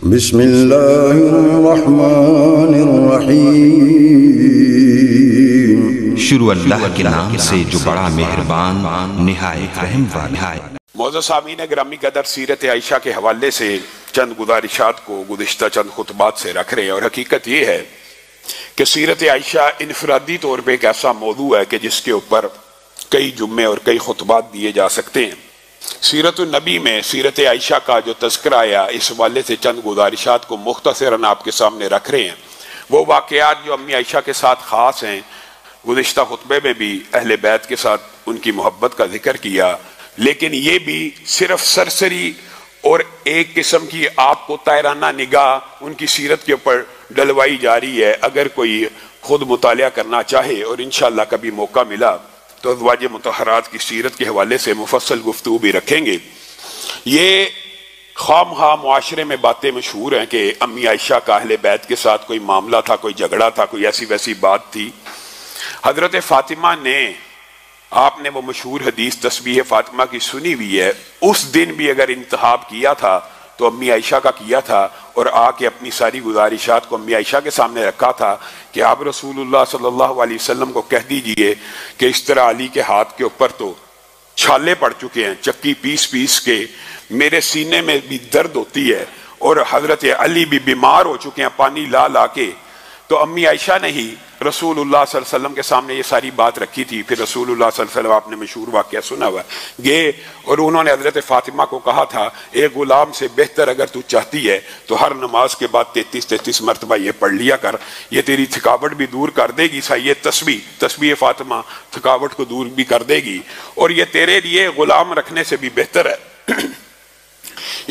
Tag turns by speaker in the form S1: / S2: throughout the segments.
S1: بسم اللہ الرحمن الرحیم۔
S2: شروع اللہ کے نام سے جو بڑا مہربان نہایت رحم والا ہے۔
S3: معزز سامعین گرامی قدر، سیرت عائشہ کے حوالے سے چند گزارشات کو گزشتہ چند خطبات سے رکھ رہے ہیں، اور حقیقت یہ ہے کہ سیرت عائشہ انفرادی طور پہ ایک ایسا موضوع ہے کہ جس کے اوپر کئی جمعے اور کئی خطبات دیے جا سکتے ہیں۔ سیرت النبی میں سیرت عائشہ کا جو تذکرہ آیا، اس حوالے سے چند گزارشات کو مختصراً آپ کے سامنے رکھ رہے ہیں۔ وہ واقعات جو امی عائشہ کے ساتھ خاص ہیں، گزشتہ خطبے میں بھی اہل بیت کے ساتھ ان کی محبت کا ذکر کیا، لیکن یہ بھی صرف سرسری اور ایک قسم کی آپ کو طائرانہ نگاہ ان کی سیرت کے اوپر ڈلوائی جا رہی ہے۔ اگر کوئی خود مطالعہ کرنا چاہے، اور انشاءاللہ کبھی موقع ملا تو ازواج مطہرات کی سیرت کے حوالے سے مفصل گفتگو بھی رکھیں گے۔ یہ خام خواہ معاشرے میں باتیں مشہور ہیں کہ امی عائشہ کا اہل بیت کے ساتھ کوئی معاملہ تھا، کوئی جھگڑا تھا، کوئی ایسی ویسی بات تھی۔ حضرت فاطمہ نے، آپ نے وہ مشہور حدیث تسبیح فاطمہ کی سنی ہوئی ہے، اس دن بھی اگر انتخاب کیا تھا تو امی عائشہ کا کیا تھا، اور آ کے اپنی ساری گزارشات کو امی عائشہ کے سامنے رکھا تھا کہ آپ رسول اللہ صلی اللہ علیہ وسلم کو کہہ دیجئے کہ اس طرح علی کے ہاتھ کے اوپر تو چھالے پڑ چکے ہیں، چکی پیس پیس کے میرے سینے میں بھی درد ہوتی ہے، اور حضرت علی بھی بیمار ہو چکے ہیں پانی لا لا کے۔ تو امی عائشہ نے ہی رسول اللہ صلی اللہ علیہ وسلم کے سامنے یہ ساری بات رکھی تھی۔ پھر رسول اللہ صلی اللہ علیہ وسلم، آپ نے مشہور واقعہ سنا ہوا ہے، گئے اور انہوں نے حضرت فاطمہ کو کہا تھا، ایک غلام سے بہتر اگر تو چاہتی ہے تو ہر نماز کے بعد 33 مرتبہ یہ پڑھ لیا کر، یہ تیری تھکاوٹ بھی دور کر دے گی۔ یہ تسبیح فاطمہ تھکاوٹ کو دور بھی کر دے گی، اور یہ تیرے لیے غلام رکھنے سے بھی بہتر ہے۔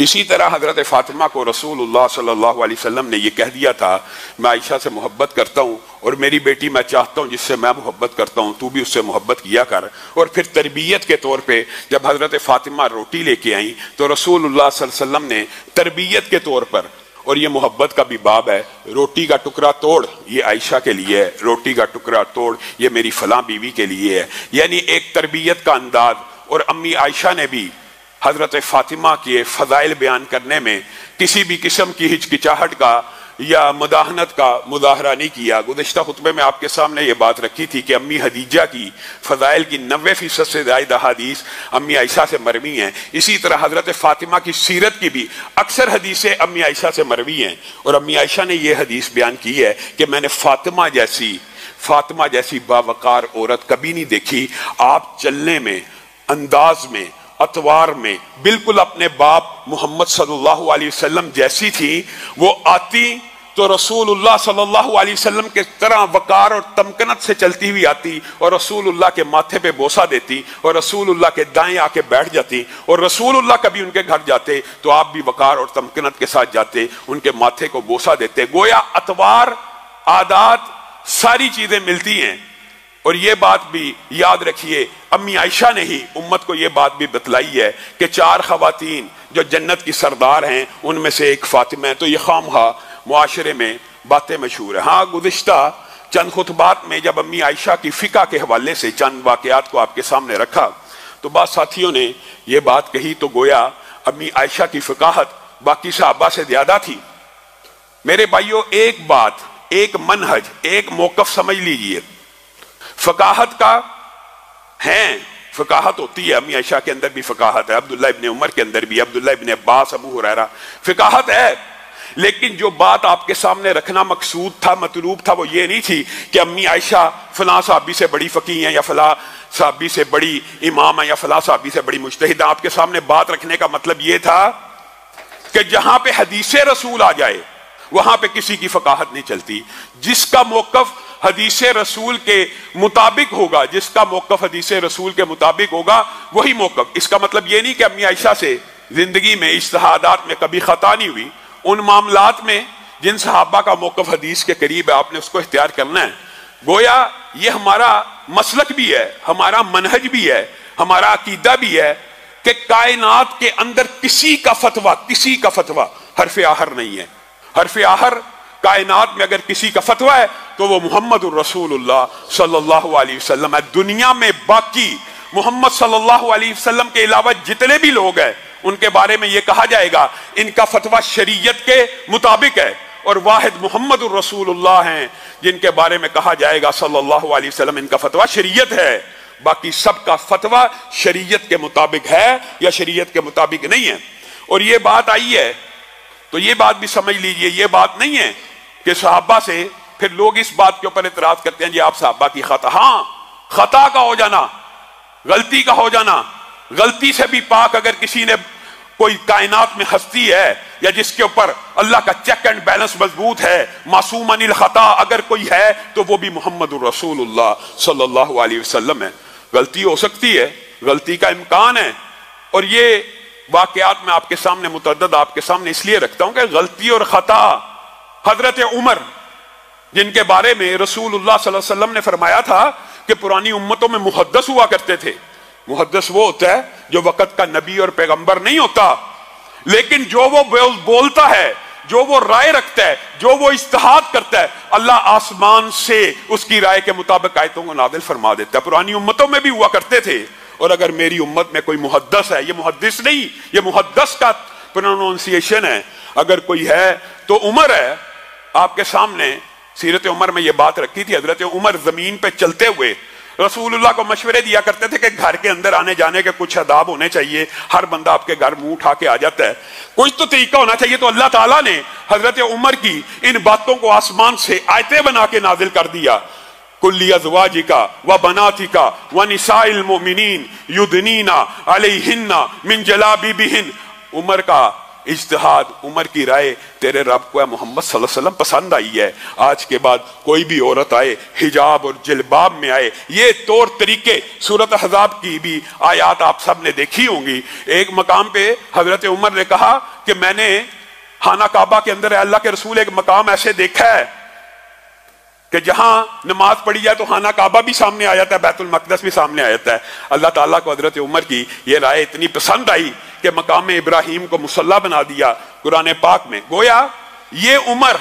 S3: اسی طرح حضرت فاطمہ کو رسول اللہ صلی اللہ علیہ وسلم نے یہ کہہ دیا تھا، میں عائشہ سے محبت کرتا ہوں، اور میری بیٹی میں چاہتا ہوں جس سے میں محبت کرتا ہوں تو بھی اس سے محبت کیا کر۔ اور پھر تربیت کے طور پہ جب حضرت فاطمہ روٹی لے کے آئیں تو رسول اللہ صلی اللہ علیہ وسلم نے تربیت کے طور پر، اور یہ محبت کا بھی باب ہے، روٹی کا ٹکڑا توڑ، یہ عائشہ کے لیے ہے، روٹی کا ٹکڑا توڑ، یہ میری فلاں بیوی کے لیے ہے، یعنی ایک تربیت کا انداز۔ اور امی عائشہ نے بھی حضرت فاطمہ کے فضائل بیان کرنے میں کسی بھی قسم کی ہچکچاہٹ کا یا مداحنت کا مظاہرہ نہیں کیا۔ گزشتہ خطبے میں آپ کے سامنے یہ بات رکھی تھی کہ امی خدیجہ کی فضائل کی 90% سے زائد احادیث امی عائشہ سے مروی ہیں۔ اسی طرح حضرت فاطمہ کی سیرت کی بھی اکثر حدیثیں امی عائشہ سے مروی ہیں، اور امی عائشہ نے یہ حدیث بیان کی ہے کہ میں نے فاطمہ جیسی باوقار عورت کبھی نہیں دیکھی۔ آپ چلنے میں، انداز میں، اطوار میں بالکل اپنے باپ محمد صلی اللہ علیہ وسلم جیسی تھی۔ وہ آتی تو رسول اللہ صلی اللہ علیہ وسلم کے طرح وقار اور تمکنت سے چلتی ہوئی آتی، اور رسول اللہ کے ماتھے پہ بوسہ دیتی، اور رسول اللہ کے دائیں آ کے بیٹھ جاتی، اور رسول اللہ کبھی ان کے گھر جاتے تو آپ بھی وقار اور تمکنت کے ساتھ جاتے، ان کے ماتھے کو بوسہ دیتے۔ گویا اطوار، عادات، ساری چیزیں ملتی ہیں۔ اور یہ بات بھی یاد رکھیے، امی عائشہ نے ہی امت کو یہ بات بھی بتلائی ہے کہ 4 خواتین جو جنت کی سردار ہیں ان میں سے ایک فاطمہ ہے۔ تو یہ خام خواہ معاشرے میں باتیں مشہور ہیں۔ ہاں، گزشتہ چند خطبات میں جب امی عائشہ کی فقہ کے حوالے سے چند واقعات کو آپ کے سامنے رکھا تو بعض ساتھیوں نے یہ بات کہی تو گویا امی عائشہ کی فقاہت باقی صحابہ سے زیادہ تھی۔ میرے بھائیوں، ایک بات، ایک منہج، ایک موقف سمجھ لیجئے، فقاہت کا ہے، فقاہت ہوتی ہے، امی عائشہ کے اندر بھی فقاہت ہے، عبداللہ ابن عمر کے اندر بھی، عبداللہ ابن عباس، ابو ہریرہ، فقاہت ہے۔ لیکن جو بات آپ کے سامنے رکھنا مقصود تھا، مطلوب تھا، وہ یہ نہیں تھی کہ امی عائشہ فلاں صحابی سے بڑی فقیہ ہیں، یا فلاں صحابی سے بڑی امام ہیں، یا فلاں صحابی سے بڑی مجتہد ہیں۔ آپ کے سامنے بات رکھنے کا مطلب یہ تھا کہ جہاں پہ حدیث رسول آ جائے وہاں پہ کسی کی فقاہت نہیں چلتی۔ جس کا موقف حدیث رسول کے مطابق ہوگا، جس کا موقف حدیث رسول کے مطابق ہوگا وہی موقف۔ اس کا مطلب یہ نہیں کہ امی عائشہ سے زندگی میں اجتہادات میں کبھی خطا نہیں ہوئی۔ ان معاملات میں جن صحابہ کا موقف حدیث کے قریب ہے آپ نے اس کو اختیار کرنا ہے۔ گویا یہ ہمارا مسلک بھی ہے، ہمارا منہج بھی ہے، ہمارا عقیدہ بھی ہے کہ کائنات کے اندر کسی کا فتویٰ حرف آخر نہیں ہے۔ حرف آخر کائنات میں اگر کسی کا فتویٰ ہے تو وہ محمد الرسول اللہ صلی اللہ علیہ وسلم ہے۔ دنیا میں باقی محمد صلی اللہ علیہ وسلم کے علاوہ جتنے بھی لوگ ہیں ان کے بارے میں یہ کہا جائے گا ان کا فتویٰ شریعت کے مطابق ہے، اور واحد محمد الرسول اللہ ہیں جن کے بارے میں کہا جائے گا صلی اللہ علیہ وسلم ان کا فتویٰ شریعت ہے، باقی سب کا فتویٰ شریعت کے مطابق ہے یا شریعت کے مطابق نہیں ہے۔ اور یہ بات آئی ہے تو یہ بات بھی سمجھ لیجئے، یہ بات نہیں ہے کہ صحابہ سے پھر لوگ اس بات کے اوپر اعتراض کرتے ہیں جی آپ صحابہ کی خطا، ہاں خطا کا ہو جانا، غلطی کا ہو جانا، غلطی سے بھی پاک اگر کسی نے کوئی کائنات میں ہستی ہے یا جس کے اوپر اللہ کا چیک اینڈ بیلنس مضبوط ہے، معصوم عن الخطا اگر کوئی ہے تو وہ بھی محمد الرسول اللہ صلی اللہ علیہ وسلم ہے۔ غلطی ہو سکتی ہے، غلطی کا امکان ہے، اور یہ واقعات میں آپ کے سامنے متعدد آپ کے سامنے اس لیے رکھتا ہوں کہ غلطی اور خطا، حضرت عمر جن کے بارے میں رسول اللہ صلی اللہ علیہ وسلم نے فرمایا تھا کہ پرانی امتوں میں محدث ہوا کرتے تھے۔ محدث وہ ہوتا ہے جو وقت کا نبی اور پیغمبر نہیں ہوتا، لیکن جو وہ بولتا ہے، جو وہ رائے رکھتا ہے، جو وہ اجتہاد کرتا ہے، اللہ آسمان سے اس کی رائے کے مطابق آیتوں کو نازل فرما دیتا ہے۔ پرانی امتوں میں بھی ہوا کرتے تھے، اور اگر میری امت میں کوئی محدث ہے، یہ محدث نہیں، یہ محدث کا پروننسیشن ہے، اگر کوئی ہے تو عمر ہے۔ آپ کے سامنے سیرت عمر میں یہ بات رکھی تھی، حضرت عمر زمین پہ چلتے ہوئے رسول اللہ کو مشورے دیا کرتے تھے کہ گھر کے اندر آنے جانے کے کچھ آداب ہونے چاہیے، ہر بندہ آپ کے گھر منہ اٹھا کے آ جاتا ہے، کچھ تو طریقہ ہونا چاہیے۔ تو اللہ تعالیٰ نے حضرت عمر کی ان باتوں کو آسمان سے آیتیں بنا کے نازل کر دیا، کل ازواجک و بناتک و نساء المؤمنین یدنین علیہن من جلابیبہن۔ عمر کا اجتہاد، عمر کی رائے تیرے رب کو ہے محمد صلی اللہ علیہ وسلم پسند آئی ہے، آج کے بعد کوئی بھی عورت آئے حجاب اور جلباب میں آئے۔ یہ طور طریقے سورۃ احزاب کی بھی آیات آپ سب نے دیکھی ہوں گی۔ ایک مقام پہ حضرت عمر نے کہا کہ میں نے خانہ کعبہ کے اندر اللہ کے رسول ایک مقام ایسے دیکھا ہے کہ جہاں نماز پڑھی جائے تو خانہ کعبہ بھی سامنے آ جاتا ہے، بیت المقدس بھی سامنے آ جاتا ہے۔ اللہ تعالیٰ کو حضرت عمر کی یہ رائے اتنی پسند آئی کہ مقام ابراہیم کو مصلی بنا دیا قرآن پاک میں۔ گویا یہ عمر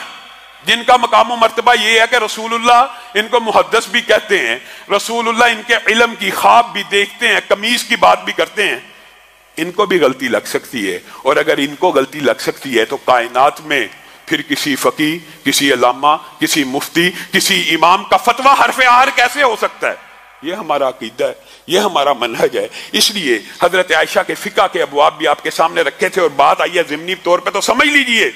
S3: جن کا مقام و مرتبہ یہ ہے کہ رسول اللہ ان کو محدث بھی کہتے ہیں، رسول اللہ ان کے علم کی خواب بھی دیکھتے ہیں، قمیص کی بات بھی کرتے ہیں، ان کو بھی غلطی لگ سکتی ہے۔ اور اگر ان کو غلطی لگ سکتی ہے تو کائنات میں پھر کسی فقی، کسی علامہ، کسی مفتی، کسی امام کا فتویٰ حرف آہر کیسے ہو سکتا ہے؟ یہ ہمارا عقیدہ ہے، یہ ہمارا منہج ہے۔ اس لیے حضرت عائشہ کے فقہ کے ابواب بھی آپ کے سامنے رکھے تھے، اور بات آئی ہے ضمنی طور پہ تو سمجھ لیجئے،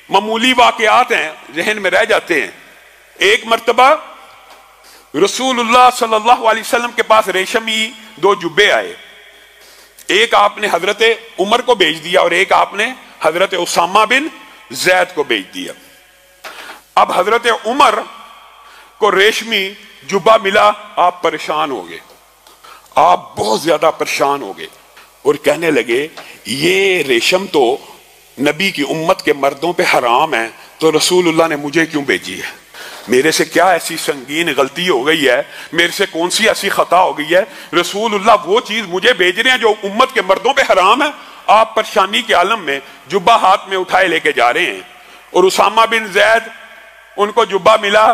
S3: معمولی واقعات ہیں ذہن میں رہ جاتے ہیں۔ ایک مرتبہ رسول اللہ صلی اللہ علیہ وسلم کے پاس ریشمی 2 جبے آئے، ایک آپ نے حضرت عمر کو بھیج دیا اور ایک آپ نے حضرت اسامہ بن زید کو بھیج دیا۔ اب حضرت عمر کو ریشمی جبہ ملا، آپ پریشان ہو گئے، آپ بہت زیادہ پریشان ہو گئے، اور کہنے لگے یہ ریشم تو نبی کی امت کے مردوں پہ حرام ہے، تو رسول اللہ نے مجھے کیوں بھیجی ہے؟ میرے سے کیا ایسی سنگین غلطی ہو گئی ہے؟ میرے سے کون سی ایسی خطا ہو گئی ہے؟ رسول اللہ وہ چیز مجھے بھیج رہے ہیں جو امت کے مردوں پہ حرام ہے۔ آپ پریشانی کے عالم میں جبہ ہاتھ میں اٹھائے لے کے جا رہے ہیں، اور اسامہ بن زید ان کو جبہ ملا،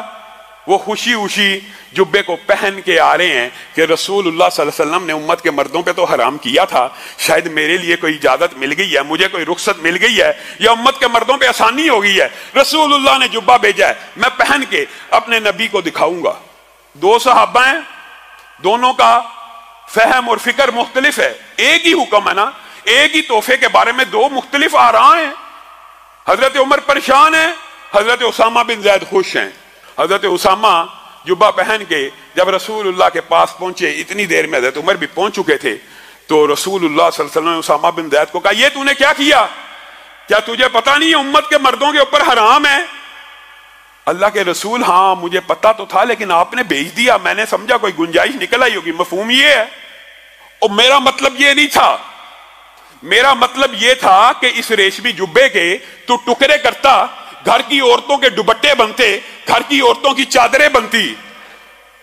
S3: وہ خوشی خوشی جبے کو پہن کے آ رہے ہیں کہ رسول اللہ صلی اللہ علیہ وسلم نے امت کے مردوں پہ تو حرام کیا تھا، شاید میرے لیے کوئی اجازت مل گئی ہے، مجھے کوئی رخصت مل گئی ہے، یا امت کے مردوں پہ آسانی ہو گئی ہے، رسول اللہ نے جبہ بھیجا ہے، میں پہن کے اپنے نبی کو دکھاؤں گا۔ 2 صحابہ ہیں، دونوں کا فہم اور فکر مختلف ہے، ایک ہی حکم ہے نا، ایک ہی تحفے کے بارے میں 2 مختلف آراء ہیں۔ حضرت عمر پریشان ہیں، حضرت اسامہ بن زید خوش ہیں۔ حضرت اسامہ جبہ پہن کے جب رسول اللہ کے پاس پہنچے، اتنی دیر میں حضرت عمر بھی پہنچ چکے تھے، تو رسول اللہ صلی اللہ علیہ وسلم نے اسامہ بن زید کو کہا یہ تو نے کیا کیا؟ کیا تجھے پتا نہیں ہے امت کے مردوں کے اوپر حرام ہے؟ اللہ کے رسول ہاں مجھے پتا تو تھا، لیکن آپ نے بھیج دیا، میں نے سمجھا کوئی گنجائش نکل آئی ہوگی، مفہوم یہ ہے۔ اور میرا مطلب یہ نہیں تھا، میرا مطلب یہ تھا کہ اس ریشمی جبے کے تو ٹکڑے کرتا، گھر کی عورتوں کے دوپٹے بنتے، گھر کی عورتوں کی چادریں بنتی۔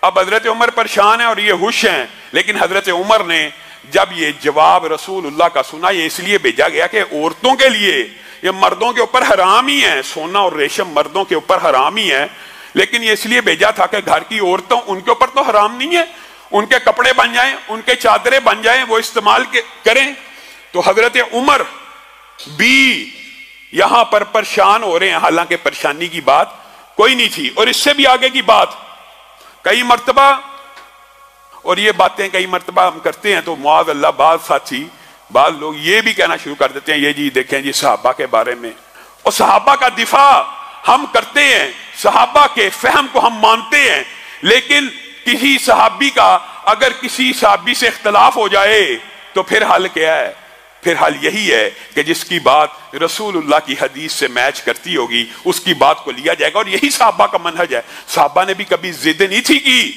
S3: اب حضرت عمر پریشان ہیں اور یہ خوش ہیں، لیکن حضرت عمر نے جب یہ جواب رسول اللہ کا سنا، یہ اس لیے بھیجا گیا کہ عورتوں کے لیے یہ مردوں کے اوپر حرام ہی ہے، سونا اور ریشم مردوں کے اوپر حرام ہی ہے، لیکن یہ اس لیے بھیجا تھا کہ گھر کی عورتوں ان کے اوپر تو حرام نہیں ہے، ان کے کپڑے بن جائیں، ان کے چادریں بن جائیں، وہ استعمال کریں۔ تو حضرت عمر بھی یہاں پر پریشان ہو رہے ہیں، حالانکہ پریشانی کی بات کوئی نہیں تھی۔ اور اس سے بھی آگے کی بات، کئی مرتبہ، اور یہ باتیں کئی مرتبہ ہم کرتے ہیں تو معاذ اللہ بعض ساتھی، بعض لوگ یہ بھی کہنا شروع کر دیتے ہیں، یہ جی دیکھیں جی صحابہ کے بارے میں، اور صحابہ کا دفاع ہم کرتے ہیں، صحابہ کے فہم کو ہم مانتے ہیں، لیکن کسی صحابی کا اگر کسی صحابی سے اختلاف ہو جائے تو پھر حل کیا ہے؟ پھر حل یہی ہے کہ جس کی بات رسول اللہ کی حدیث سے میچ کرتی ہوگی اس کی بات کو لیا جائے گا، اور یہی صحابہ کا منہج ہے۔ صحابہ نے بھی کبھی ضد نہیں تھی کی،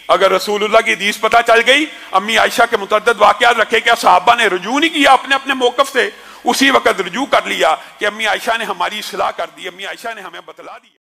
S3: اگر رسول اللہ کی حدیث پتہ چل گئی، امی عائشہ کے متعدد واقعات رکھے، کیا صحابہ نے رجوع نہیں کیا اپنے اپنے موقف سے؟ اسی وقت رجوع کر لیا کہ امی عائشہ نے ہماری اصلاح کر دی، امی عائشہ نے ہمیں بتلا دی۔